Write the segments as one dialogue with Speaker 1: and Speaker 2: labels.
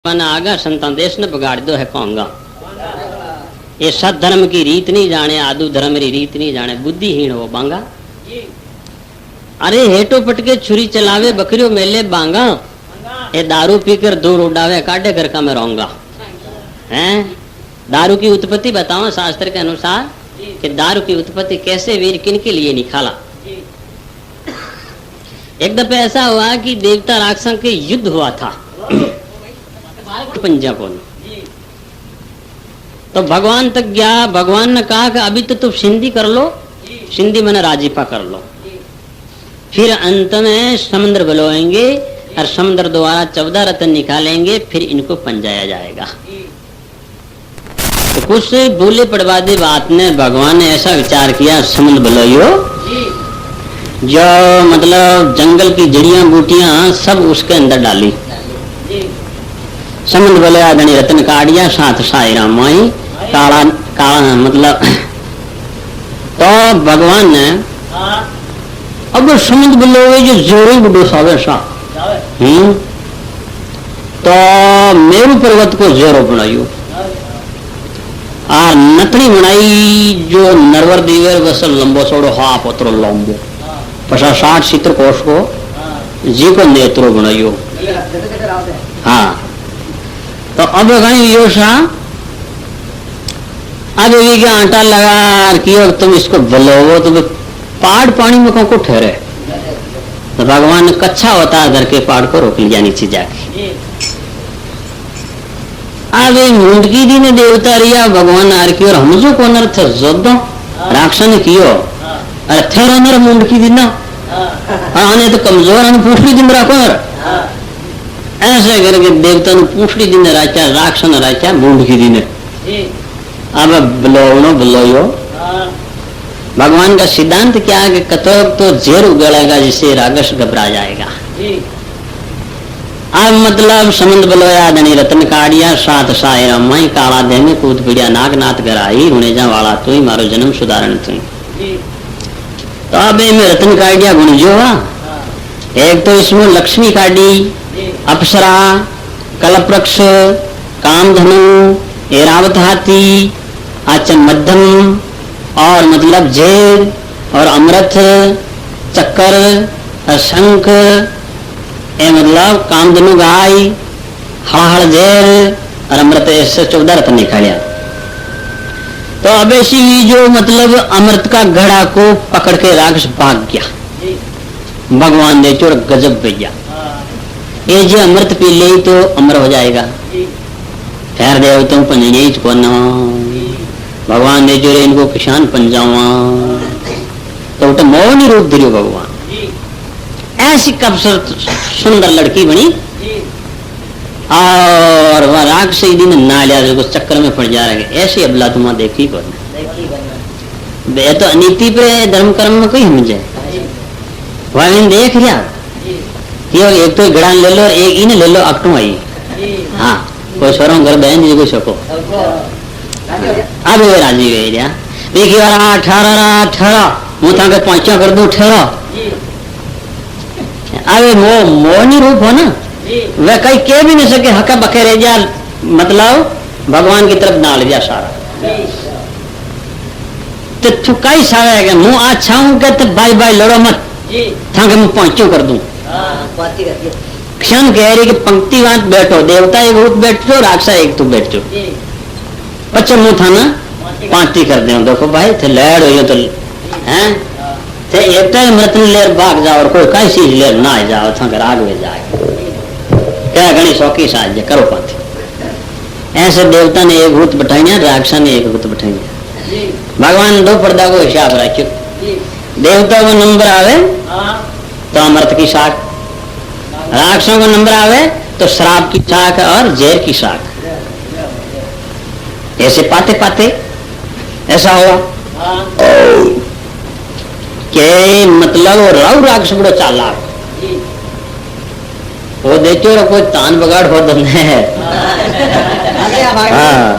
Speaker 1: आगा संतान देश ने बिगाड़ दो है कहूंगा। ये सत धर्म की रीत नहीं जाने, आदु धर्म की रीत नहीं जाने, बुद्धिहीन हो बांगा। अरे हेटो पटके छुरी चलावे बकरियों मेले बांगा, ये दारू पीकर दूर उड़ावे काटे घर का मैं रहूंगा। हैं दारू की उत्पत्ति बताओ शास्त्र के अनुसार कि दारू की उत्पत्ति कैसे वीर किन के लिए निकाला। एक दफे ऐसा हुआ कि देवता राक्षसों के युद्ध हुआ था पंजा को। तो भगवान तक गया, भगवान ने कहा कि अभी तो तुम सिंधी कर लो, सिंधी मैंने राजीपा कर लो, फिर अंत में समुद्र बुलाएंगे और समुद्र द्वारा 14 रत्न निकालेंगे, फिर इनको पंजाया जाएगा। तो कुछ भूले पड़वादी बात ने भगवान ने ऐसा विचार किया, समुद्र बुलाइयो, जो मतलब जंगल की जड़ियां बूटियां सब उसके अंदर डाली। समुद्र बोले आदनी रत्न काटिया साथ साई राम माई काला काला मतलब। तो भगवान ने अब समुद्र बोलोगे जो जोरी बुडो सावे सा तो मेरु पर्वत को जोरो बनाइयो आ नतनी बनाई जो नरवर दीवर बस लंबो सोड़ो हा पत्रो लंबो पसा 60 चित्र कोष को जी को नेत्रो बनाइयो। हाँ तो अब कहीं योशा अब ये आटा लगा किया, तुम इसको बलोवो तो पहाड़ पानी में को ठहरे। तो भगवान ने कच्चा होता घर के पहाड़ को रोक लिया नीचे जाके। अब मुंडकी दी ने देवता रिया भगवान आर की और हम जो को नर थे जोदो राक्षस ने कियो अरे थे नर मुंडकी दी ना आने तो कमजोर हम पूछली दिन रखो ऐसे करके देवता ने पूछली दिन राचा राक्षस ने राचा मुंडकी दी ने। अब बलोनो बलोयो भगवान का सिद्धांत क्या है कि कतोक तो जेर उगलेगा जिससे राक्षस घबरा जाएगा। अब मतलब समुद्र बलोया धनी रत्न काटिया सात साय रामाई काला दे में कूद पीड़िया नागनाथ गराई रुणेजा वाला तू ही मारो जन्म सुधारण तू। तो अब में रत्न काटिया गुण जो एक तो इसमें लक्ष्मी काटी, अप्सरा, कल्पवृक्ष, कामधनु, एरावत हाथी, आचन मध्यम और मतलब जेर और अमृत चक्कर शंख ए मतलब कामधनु गाय हड़ जेर और अमृत ऐसे 14 रत्न निकालिया। तो अब ऐसी जो मतलब अमृत का घड़ा को पकड़ के राक्षस भाग गया। भगवान ने चोर गजब भैया ये जो अमृत पी ले तो अमर हो जाएगा, खैर देव तुम पंजे को न भगवान ने जो इनको किसान पंजावा तो उठे मौनी रूप धरियो भगवान। ऐसी कब सुंदर लड़की बनी और वह राग से दिन ना लिया जो चक्कर में पड़ जा रहे ऐसी अबला तुम देखी को तो अनीति पे धर्म कर्म में कोई समझे वह देख लिया कि एक तो गड़ान ले लो एक इन ले लो अकटू आई। हाँ कोई छोरों घर बहन जी को सको अब वे राजी गए क्या देखिए वाला ठहरा मुँह के पांचा कर दो ठहरा। अब मोहनी रूप हो ना वह कहीं कह भी नहीं सके हका बके रह जा मतलब भगवान की तरफ डाल दिया सारा। तो तू कई सारा है मुँह अच्छा हूँ कहते भाई भाई लड़ो मत था मैं पहुंचो कर दूं। क्षण कह रही कि पंक्ति वात बैठो देवता एक रूप बैठो राक्षस एक तू बैठो बच्चा मुंह था ना पांति कर दे देखो भाई थे लहर हो तो हैं थे एक मृत लेर भाग जाओ और कोई कई चीज लेर ना जाओ था आग में जाए क्या गणी शौकी साध्य करो पांति। ऐसे देवता ने एक भूत बैठाई राक्षस ने एक भूत बैठाई। भगवान दो पर्दा को हिसाब रखो देवता को नंबर आवे तो अमृत की शाख, राक्षसों को नंबर आवे तो शराब की शाख और जहर की शाख। ऐसे पाते पाते ऐसा हुआ के मतलब रव राक्षस बड़ो चालाक वो देखो कोई तान बगाड़ हो है। हाँ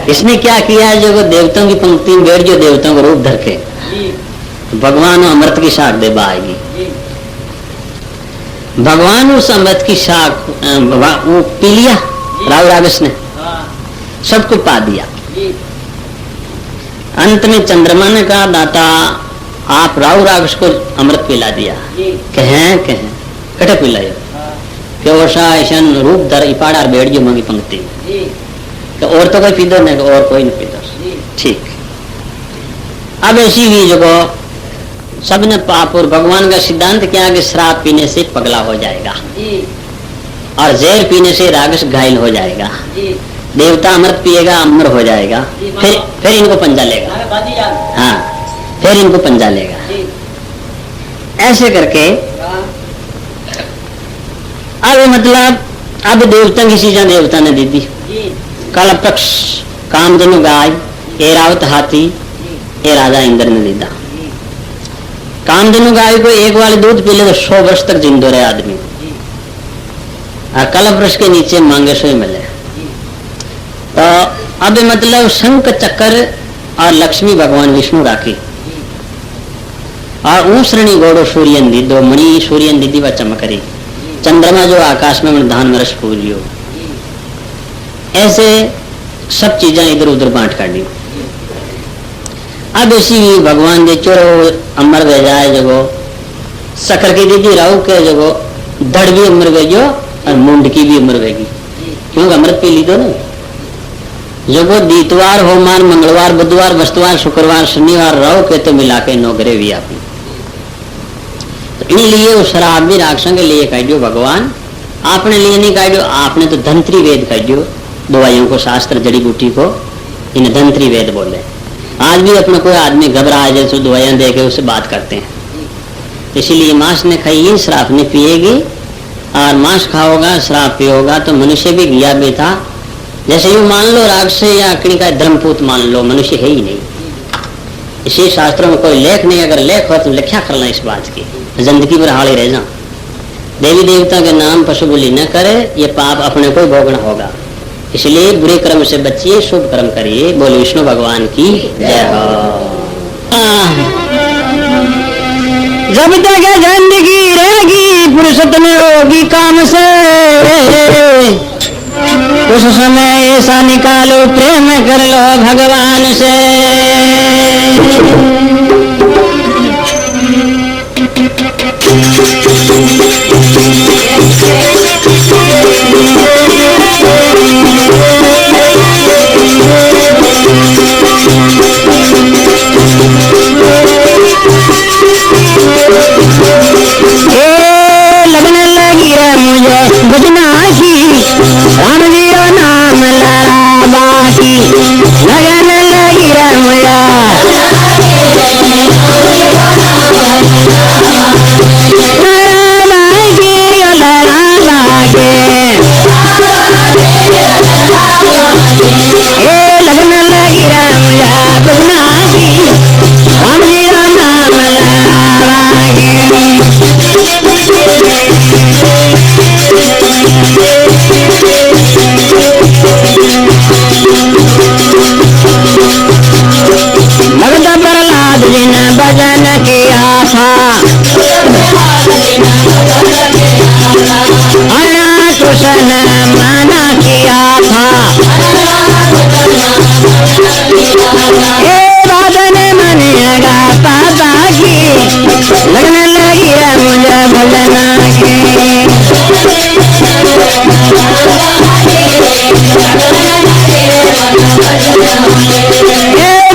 Speaker 1: इसने क्या किया है जो देवताओं की पंक्ति में बैठ जो देवताओं को रूप धर के भगवान अमृत की शाख दे बाएगी। भगवान उस अमृत की शाख वो पी लिया राव रागस ने सबको पा दिया। अंत में चंद्रमा ने कहा दाता आप राव रागस को अमृत पिला दिया। कहें कटे पिलायो ऐसा रूप धर इपाड़ा बैठ गयो मंगी पंक्ति और तो कोई पीदो नहीं और कोई नहीं पीदो। ठीक अब ऐसी हुई जो सबने पाप और भगवान का सिद्धांत क्या कि शराब पीने से पगला हो जाएगा और जहर पीने से रागस घायल हो जाएगा, देवता अमृत पिएगा अमर हो जाएगा, फिर इनको पंजा लेगा। हाँ फिर इनको पंजा लेगा। ऐसे करके अब मतलब अब देवता की चीजें देवता ने दी दी। काला पक्ष कामधेनु गाय एरावत हाथी ये राजा इंद्र ने दीदा। कामधेनु गाय को एक वाली दूध पी ले तो 100 वर्ष तक जिंदो रहे आदमी और कल्प वृक्ष के नीचे मांगे सो मिले। तो अब मतलब शंख चक्कर और लक्ष्मी भगवान विष्णु राखी और ऊसरणी गोड़ो सूर्यन दी दो मणि सूर्यन दीदी व चमकरी चंद्रमा जो आकाश में धान में रस फूलियो। ऐसे सब चीजें इधर उधर बांट कर दी। अब ऐसी भगवान दे चोरो अमर वे जाए जगो शक्कर की दीदी राहु के जगो धड़ भी अमर वेजो और मुंड की भी अमर वेगी क्योंकि अमृत पी ली दो ना। जगो दीतवार होमान मंगलवार बुधवार बृहस्पतिवार शुक्रवार शनिवार राहु के तो मिला के 9 ग्रह भी आपने तो इसलिए उस शराब भी राक्षसों के लिए कह दो भगवान आपने लिए नहीं कह दो। आपने तो धंत्री वेद कह दो दवाइयों को शास्त्र जड़ी बूटी को इन धंत्री वेद बोले। आज भी अपना कोई आदमी घबरा जाए तो दवाइयां दे के उससे बात करते हैं। इसीलिए मांस ने खाइए शराब ने पिएगी और मांस खाओगा शराब पियोगा तो मनुष्य भी गया भी था। जैसे यू मान लो राक्षस या अग्नि का धर्मपूत मान लो मनुष्य है ही नहीं। इसी शास्त्रों में कोई लेख नहीं, अगर लेख हो तो लिखा करना इस बात की जिंदगी पर हाल ही रह जा। देवी देवता के नाम पशु बोली न करे ये पाप अपने को भोगना होगा। इसलिए बुरे कर्म से बचिए शुभ कर्म करिए। बोले विष्णु भगवान की जय हो। जब तक जिंदगी रहेगी फुर्सत में होगी काम से उस समय ऐसा निकालो प्रेम कर लो भगवान से। लगन लगी रे मुझे बुझनाशी राम जी नाम लड़ा बाकी लगन लगी रे मुझे भजन की आशा कृष्ण माना किया था बादन मनेगा पापा की लगने लगी है मुझे भजना की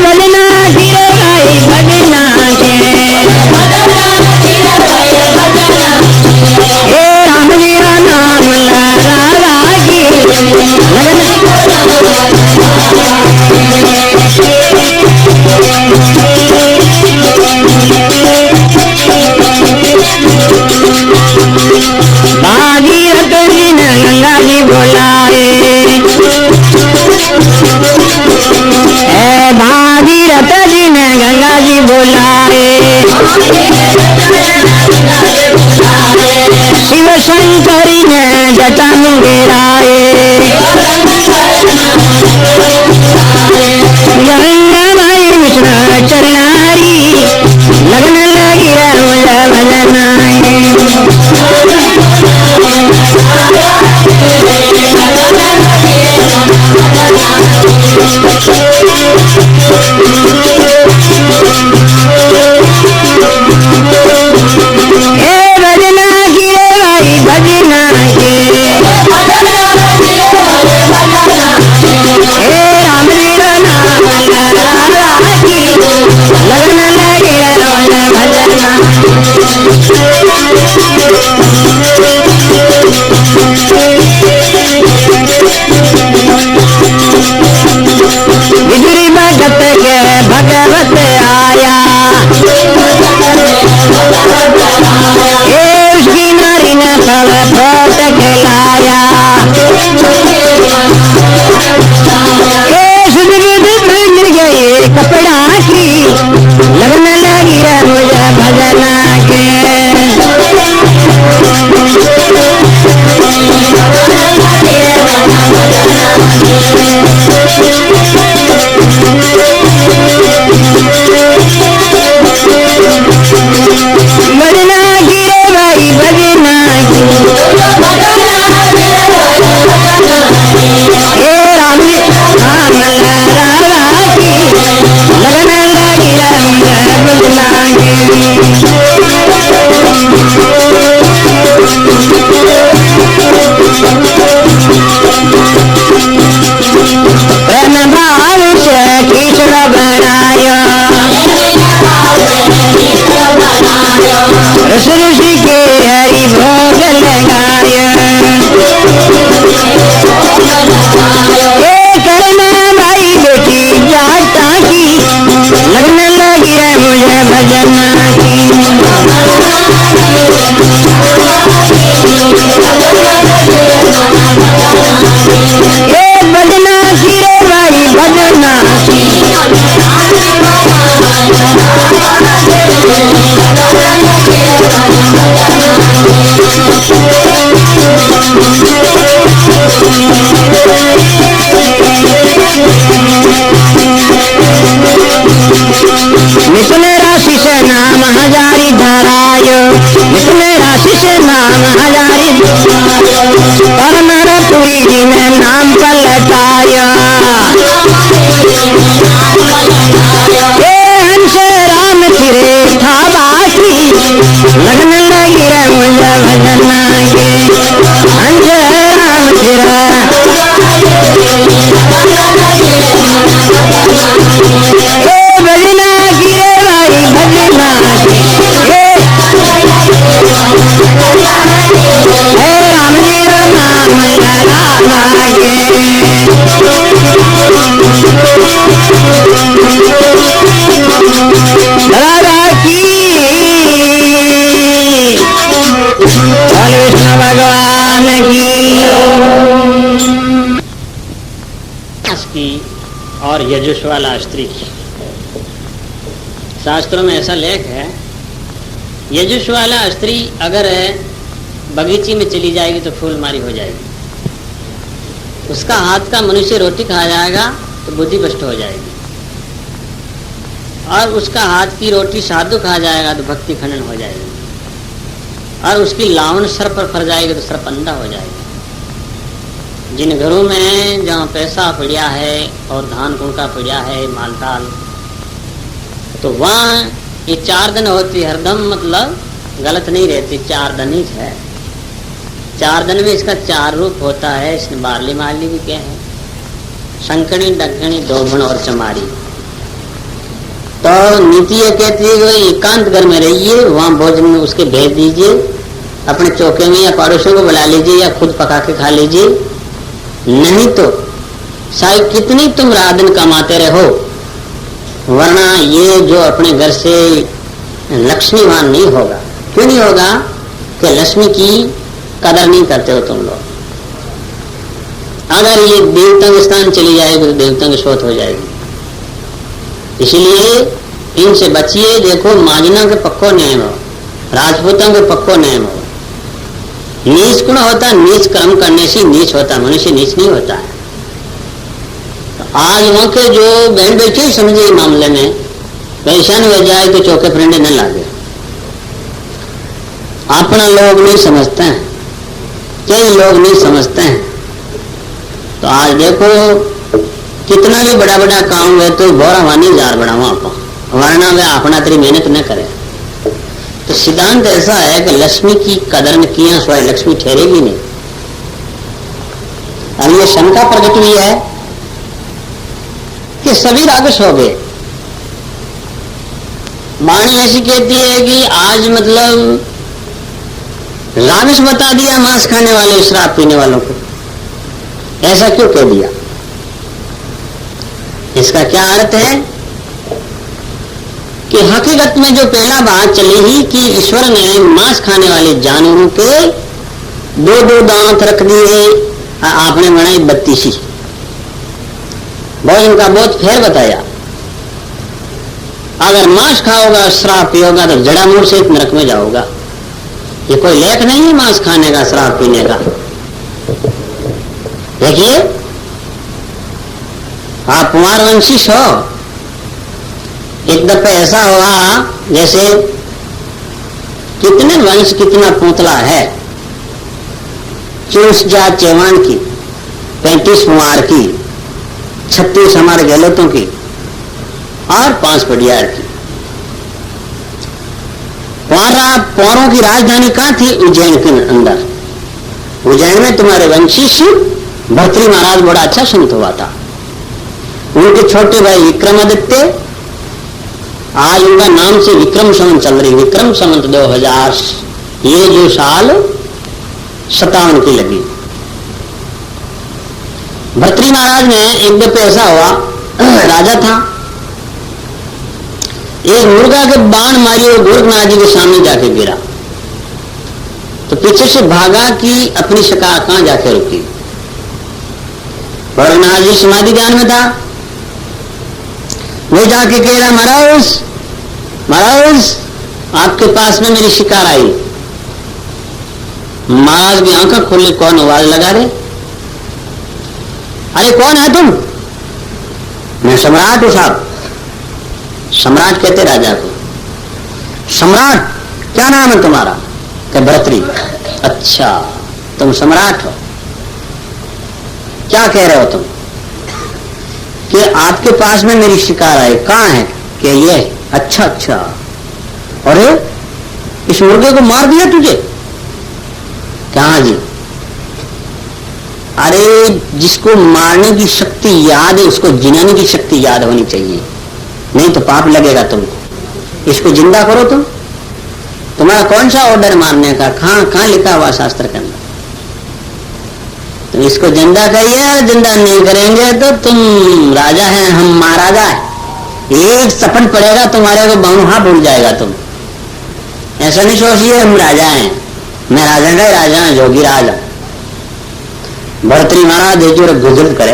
Speaker 1: भजना गिरे भाई भजना के राम जी का नाम लगा भागीरथ जी ने गंगा जी बोलाए भागीरथ जी ने गंगा जी बोलाए शिव शंकरी ने जटा मुंगेराए गंगा माई विष्णु चरणारी लगन लगी मुझे भजनाए और यजुष्वाला स्त्री। शास्त्रों में ऐसा लेख है, यजुष्वाला स्त्री अगर बगीचे में चली जाएगी तो फूलमारी हो जाएगी, उसका हाथ का मनुष्य रोटी खा जाएगा तो बुद्धि भ्रष्ट हो जाएगी, और उसका हाथ की रोटी साधु खा जाएगा तो भक्ति खंडन हो जाएगी, और उसकी लावण सर पर फर जाएगी तो सर्प अंधा हो जाएगा। जिन घरों में जहाँ पैसा पड़ा है और धान कुणका पड़ा है मालताल, तो वहाँ ये 4 दिन होती हरदम, मतलब गलत नहीं रहती, 4 दिन ही है। 4 दिन में इसका 4 रूप होता है। इसमें बारली मारली भी क्या है, शंकणी डकणी दोभण और चमारी। तो नीति ये कहती है कि एकांत घर में रहिए, वहाँ भोजन में उसके भेज दीजिए, अपने चौके में या पड़ोसियों को बुला लीजिए या खुद पका के खा लीजिए। नहीं तो चाहे कितनी तुम रात दिन कमाते रहो, वरना ये जो अपने घर से लक्ष्मीवान नहीं होगा। क्यों नहीं होगा? कि लक्ष्मी की कदर नहीं करते हो तुम लोग। अगर ये देवता स्थान चली जाएगी तो देवता की शोध हो जाएगी। इसलिए इनसे बचिए। देखो, माजना के पक्को नियम हो, राजपूतों के पक्को नियम हो। नीच गुण होता, नीच कर्म करने से नीच होता, मनुष्य नीच नहीं होता है। तो आज वहां के जो बहन बैठे समझे मामले में, परेशान हो जाए तो चौके फरंडे न लागे। अपना लोग नहीं समझते हैं, कई लोग नहीं समझते हैं। तो आज देखो कितना भी बड़ा बड़ा काम है तो बोरा वानी जार बढ़ावा आप, वरना वे अपना तेरी मेहनत न करे। तो सिद्धांत ऐसा है कि लक्ष्मी की कदर न किया स्वयं लक्ष्मी ठहरेगी नहीं। अब ये शंका प्रकट हुई है कि सभी राक्षस हो गए। वाणी ऐसी कहती है कि आज मतलब राक्षस बता दिया मांस खाने वाले शराब पीने वालों को। ऐसा क्यों कह दिया? इसका क्या अर्थ है कि हकीकत में जो पहला बात चली ही कि ईश्वर ने मांस खाने वाले जानवरों के 2-2 दांत रख दिए, आपने बनाई 32। भोजन का बहुत फेर बताया। अगर मांस खाओगा शराब पियोगा तो जड़ा मूल से नरक में जाओगा। ये कोई लेख नहीं है मांस खाने का शराब पीने का। देखिए, आप कुमार वंशी हो, एक दफे ऐसा हुआ जैसे कितने वंश कितना पुतला है, 24 जात चेवान की, 35 कुमार की, 36 हमारे गहलोतों की और 5 पडियार की। पौरों की राजधानी कहाँ थी? उज्जैन के अंदर। उज्जैन में तुम्हारे वंशी भर्तृ महाराज बड़ा अच्छा संत हुआ था। उनके छोटे भाई विक्रमादित्य, आज उनका नाम से विक्रम संवत चल रही। विक्रम संवत 2000, ये जो साल 57 की लगी। भर्तृ महाराज ने एक दफे ऐसा हुआ, राजा था, एक मुर्गा के बाण मारी और गोरखनाथ जी के सामने जाके गिरा। तो पीछे से भागा कि अपनी शिकार कहां जाके रुकी। गोरखनाथ जी समाधि ध्यान में था। वो जाके कह रहा, महाराज महाराज आपके पास में मेरी शिकार आई। महाराज की आंखें खोले, कौन आवाज लगा रहे? अरे कौन है तुम? मैं सम्राट हूं साहब। सम्राट कहते राजा को। सम्राट, क्या नाम है तुम्हारा? क्या भर्तृ? अच्छा, तुम सम्राट हो। क्या कह रहे हो तुम? कि आपके पास में मेरी शिकार आई। कहाँ है? कि ये। अच्छा अच्छा, अरे इस मुर्गे को मार दिया तुझे? कहाँ जी? अरे जिसको मारने की शक्ति याद है उसको जिनाने की शक्ति याद होनी चाहिए, नहीं तो पाप लगेगा तुमको। इसको जिंदा करो तुम। तुम्हारा कौन सा ऑर्डर मारने का? कहाँ लिखा हुआ शास्त्र के अंदर? तुम इसको जिंदा करिए, जिंदा नहीं करेंगे तो तुम राजा हैं, हम महाराजा है। एक सपन पड़ेगा तुम्हारे को, बहुहा भूल जाएगा तुम। ऐसा नहीं सोचिए हम राजा हैं, मैं राजा का राजा हूं, जोगी राजा। भर्तृ महाराज जो गुजर करे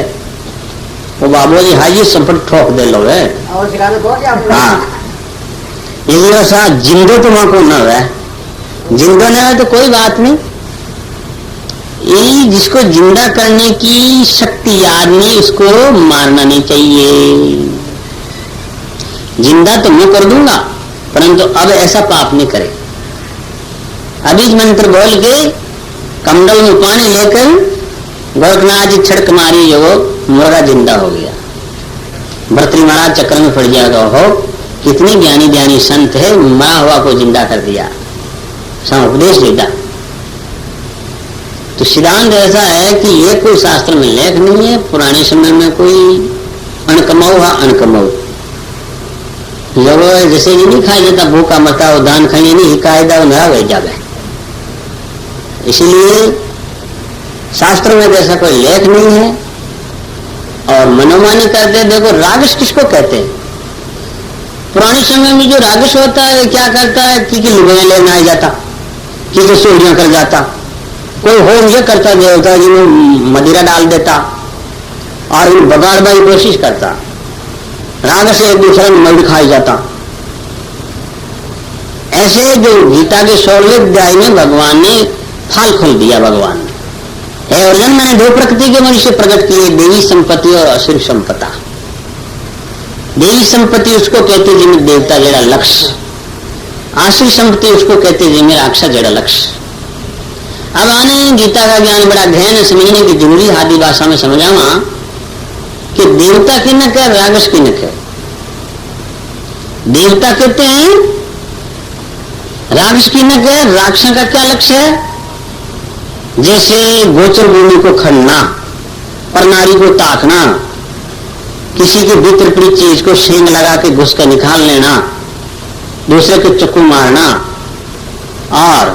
Speaker 1: वो बाबू जी हाजी संपट ठोक दे लो है। हाँ इसलिए साथ जिंदो तो वहां को न है, जिंदो न है तो कोई बात नहीं, ये जिसको जिंदा करने की शक्ति याद नहीं उसको मारना नहीं चाहिए। जिंदा तो मैं कर दूंगा परंतु अब ऐसा पाप नहीं करे। अभी मंत्र बोल के कमंडल में पानी लेकर गोरखनाथ जी छिड़क मारी, जो मुर्गा जिंदा हो गया। भर्तृ महाराज चक्कर में पड़ जाएगा, हो कितनी ज्ञानी ज्ञानी संत है, मरा हुआ को जिंदा कर दिया, उपदेश देता। तो सिद्धांत ऐसा है कि ये कोई शास्त्र में लेख नहीं है, पुराने समय में कोई अनकमाऊ है अनकमाऊ जब जैसे ये नहीं खाया जाता, भूखा मता हो दान खाइए नहीं कायदा नया वही जावे। इसलिए शास्त्र में जैसा कोई लेख नहीं है और मनोमानी करते। देखो रागस किसको कहते हैं? पुराने समय में जो रागस होता है क्या करता है कि लुगाई लेना आ जाता, कि सोड़ियां कर जाता, कोई होम ये करता देवता जी में मदिरा डाल देता और बगाड़ने की कोशिश करता, राग से एक दूसरे में मर खाई जाता। ऐसे जो गीता के 16वें अध्याय में भगवान ने फल खोल दिया। भगवान ने अर्जुन मैंने दो प्रकृति के मनुष्य प्रकट किए, देवी संपत्ति और असुर संपदा। देवी संपत्ति उसको कहते जिनमें देवता जड़ा लक्ष्य, आसुरी संपत्ति उसको कहते जिनमें राक्षस जड़ा लक्ष्य। अब आने गीता का ज्ञान बड़ा गहन समझने की जरूरी आदि भाषा में समझावा कि देवता की नक है रागस की नक है। देवता कहते हैं रागस की नक है, राक्षस का क्या लक्ष्य है? जैसे गोचर भूमि को खड़ना, परनारी को ताकना, किसी के भीतर पड़ी चीज को सींग लगा के घुस कर निकाल लेना, दूसरे को चक्कू मारना और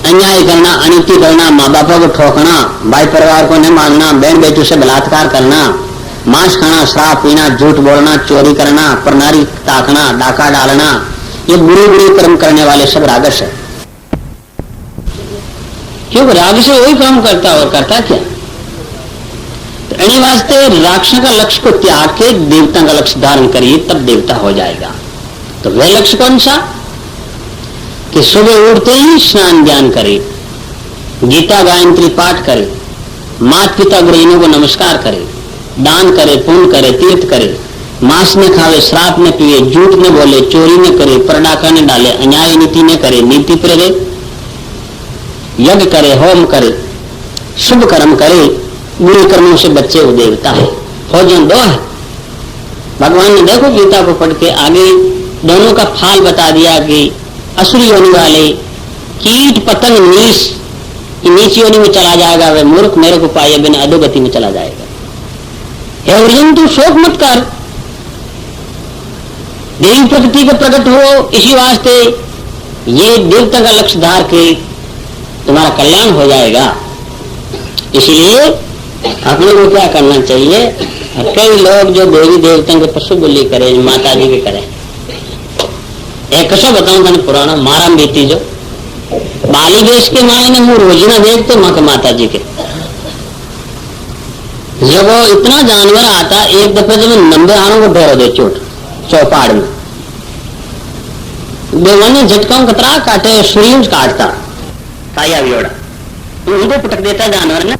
Speaker 1: अन्याय करना, अनिति करना, माँ बापा को ठोकना, भाई परिवार को न मानना, बहन बेटू से बलात्कार करना, मांस खाना, शराब पीना, झूठ बोलना, चोरी करना, परनारी ताकना, डाका डालना, ये बुरे बुरे कर्म करने वाले सब रागस है। क्योंकि राग से वही काम करता और करता क्या? तो इन्हीं वास्ते राक्षस का लक्ष्य को त्याग के देवता का लक्ष्य धारण करिए, तब देवता हो जाएगा। तो वह लक्ष्य कौन सा? कि सुबह उठते ही स्नान ज्ञान करे, गीता गायत्री पाठ करे, माता पिता गुरुजनों को नमस्कार करे, दान करे, पुण्य करे, तीर्थ करे, मांस न खावे, श्राप न पिए, झूठ न बोले, चोरी न करे, परडाका न डाले, अन्याय नीति न करे, नीति पर यज्ञ करे, होम करे, शुभ कर्म करे, बुरे कर्मों से बच्चे वो देवता है। भोजन दो है। भगवान ने देखो गीता को पढ़ के आगे दोनों का फाल बता दिया कि असुरी योनि वाले कीट पतंग नीच योनि में चला जाएगा, वह मूर्ख मेरे को पाए बिना अधोगति में चला जाएगा। हे अर्जुन तू शोक मत कर, देवी प्रकृति के प्रकट हो, इसी वास्ते ये देवता का लक्ष्य धार के तुम्हारा कल्याण हो जाएगा। इसलिए अपने को क्या करना चाहिए? कई लोग जो देवी देवताओं के पशु बलि करे, माता जी के करे। एक कसो बताऊं तने पुराना मारा बेटी जो बाली देश के माए ने मुंह रोजी ना देखते माँ के माता जी के। जब वो इतना जानवर आता एक दफे जब 90 आनों को ढेरो दे चोट चौपाड़ में, देवाने झटकाओं कतरा काटे, सूर्य काटता, काया भी उनको पटक देता जानवर ने।